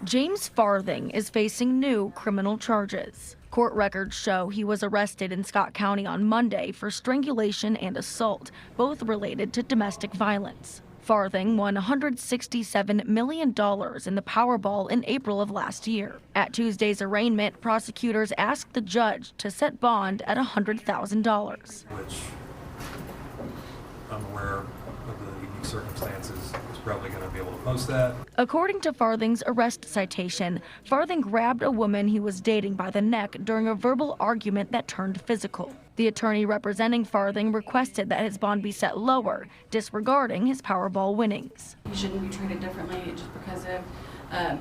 James Farthing is facing new criminal charges. Court records show he was arrested in Scott County on Monday for strangulation and assault, both related to domestic violence. Farthing won $167 million in the Powerball in April of last year. At Tuesday's arraignment, prosecutors asked the judge to set bond at $100,000. Which I'm aware of the unique circumstances, is probably going to be able to post that. According to Farthing's arrest citation, Farthing grabbed a woman he was dating by the neck during a verbal argument that turned physical. The attorney representing Farthing requested that his bond be set lower, disregarding his Powerball winnings. He shouldn't be treated differently just because of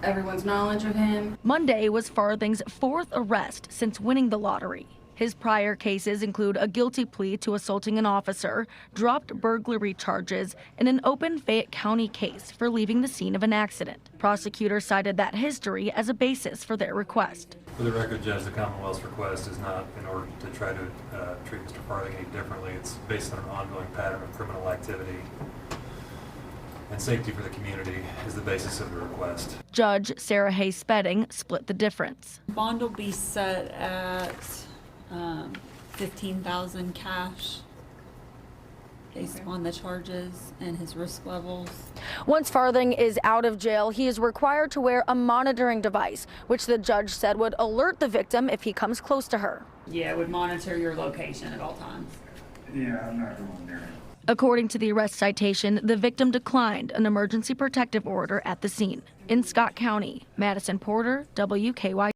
everyone's knowledge of him. Monday was Farthing's fourth arrest since winning the lottery. His prior cases include a guilty plea to assaulting an officer, dropped burglary charges, and an open Fayette County case for leaving the scene of an accident. Prosecutors cited that history as a basis for their request. For the record, Judge, the Commonwealth's request is not in order to try to treat Mr. Farthing any differently. It's based on an ongoing pattern of criminal activity, and safety for the community is the basis of the request. Judge Sarah Hayes Spedding split the difference. Bond will be set at $15,000 cash based on the charges and his risk levels. Once Farthing is out of jail, he is required to wear a monitoring device, which the judge said would alert the victim if he comes close to her. Yeah, it would monitor your location at all times. Yeah, I'm not going there. According to the arrest citation, the victim declined an emergency protective order at the scene. In Scott County, Madison Porter, WKY.